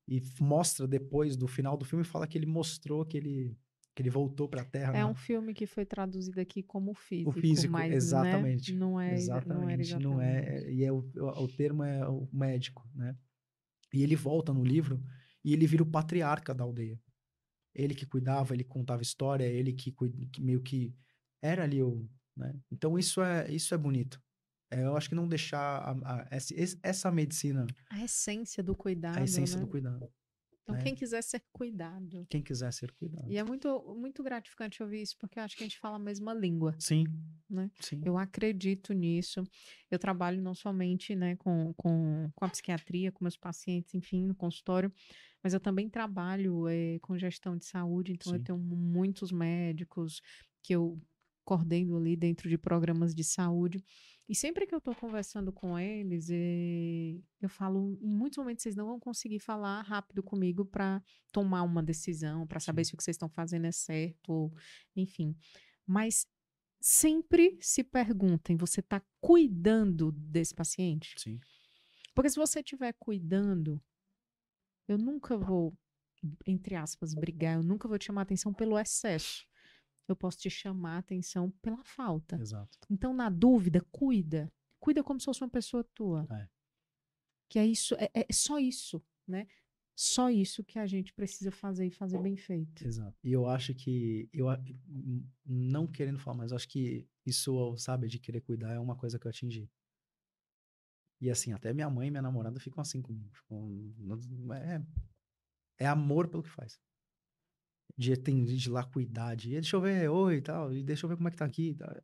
E mostra depois, do final do filme, fala que ele mostrou que ele voltou para a Terra É um filme que foi traduzido aqui como o físico, físico, mas, né, exatamente. não era Exatamente, não exatamente. é. E o termo é o médico, né? E ele volta no livro e ele vira o patriarca da aldeia. Ele que cuidava, ele contava história, ele que meio que era ali o, né? Então isso é bonito. Eu acho que não deixar essa medicina A essência do a cuidado, essência do né? cuidado, Então, né? quem quiser ser cuidado. Quem quiser ser cuidado. E é muito gratificante ouvir isso, porque eu acho que a gente fala a mesma língua, Sim, né? sim, Eu acredito nisso. Eu trabalho não somente, né, com a psiquiatria, com meus pacientes, enfim, no consultório, mas eu também trabalho com gestão de saúde, então eu sim, tenho muitos médicos que eu coordeno ali dentro de programas de saúde. E sempre que eu estou conversando com eles, eu falo, em muitos momentos vocês não vão conseguir falar rápido comigo para tomar uma decisão, para saber sim, se o que vocês estão fazendo é certo, enfim. Mas sempre se perguntem, você está cuidando desse paciente? sim. Porque se você estiver cuidando, eu nunca vou, entre aspas, brigar, eu nunca vou te chamar atenção pelo excesso. eu posso te chamar a atenção pela falta. Exato. Então, na dúvida, cuida. Cuida como se fosse uma pessoa tua. É. Que é isso, é só isso, né? Só isso que a gente precisa fazer e fazer bem feito. Exato. E eu acho que, não querendo falar, mas eu acho que isso, sabe, de querer cuidar é uma coisa que eu atingi. E assim, até minha mãe e minha namorada ficam assim comigo. É amor pelo que faz. De atender, de ir lá cuidar, deixa eu ver, oi e tal, e deixa eu ver como é que tá aqui. Tá?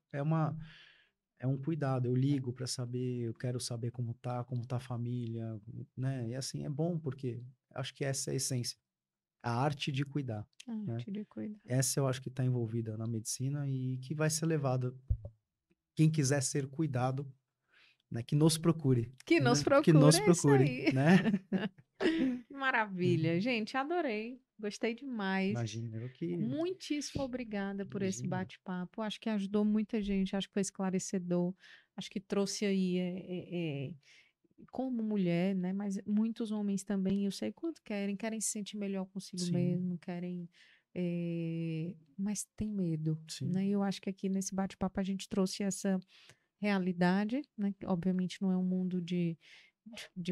É um cuidado, eu ligo pra saber, eu quero saber como tá a família, né? E assim, é bom porque acho que essa é a essência. A arte de cuidar, né? Te de cuidar. Essa eu acho que está envolvida na medicina e que vai ser levada. Quem quiser ser cuidado, né? Que nos procure, Que nos né? Que procura, nos é isso procure, aí. né? Maravilha. Gente, adorei. Gostei demais. Imagina, eu que... Muitíssimo obrigada por esse Imagina. bate-papo. Acho que ajudou muita gente, acho que foi esclarecedor. Acho que trouxe aí, como mulher, né? Mas muitos homens também, eu sei quanto querem se sentir melhor consigo Sim, mesmo, querem, mas tem medo, sim, né? E eu acho que aqui nesse bate-papo a gente trouxe essa realidade, né? Que obviamente não é um mundo de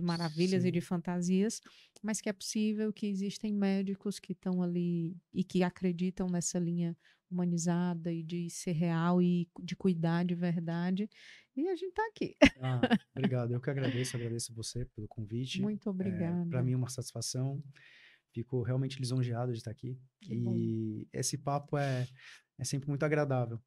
maravilhas e de sim, fantasias, mas que é possível, que existem médicos que estão ali e que acreditam nessa linha humanizada e de ser real e de cuidar de verdade. E a gente está aqui. Ah, obrigado. Eu que agradeço você pelo convite. Muito Para obrigada. mim é uma satisfação. Fico realmente lisonjeado de estar aqui. Que bom. E esse papo é sempre muito agradável.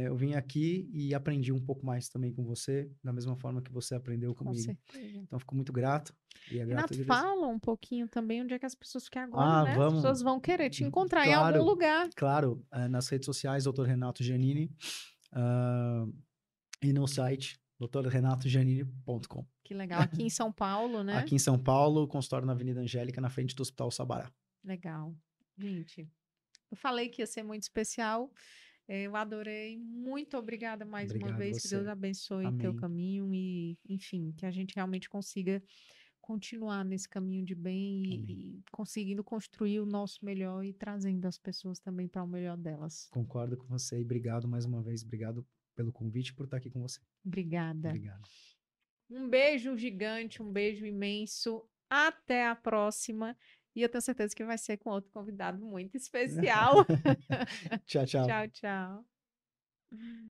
Eu vim aqui e aprendi um pouco mais também com você, da mesma forma que você aprendeu Com comigo. certeza. Então, fico muito grato e é grato Renato, de Deus. fala um pouquinho também onde é que as pessoas, que agora, Ah, né, as vamos. pessoas vão querer te encontrar em algum Claro, lugar. claro. Nas redes sociais, Dr. Renato Giannini. ah, e no site, drrenatogiannini.com. Que legal. Aqui em São Paulo, né? Aqui em São Paulo, consultório na Avenida Angélica, na frente do Hospital Sabará. Legal. Gente, eu falei que ia ser muito especial. Eu adorei. Muito obrigada mais uma Obrigado vez. Que Deus você. abençoe teu Amém. caminho e, enfim, que a gente realmente consiga continuar nesse caminho de bem Amém. e conseguindo construir o nosso melhor e trazendo as pessoas também para o melhor delas. Concordo com você e obrigado mais uma vez. Obrigado pelo convite e por estar aqui com você. Obrigada. Obrigado. Um beijo gigante, um beijo imenso. Até a próxima. E eu tenho certeza que vai ser com outro convidado muito especial. Tchau, tchau. Tchau, tchau.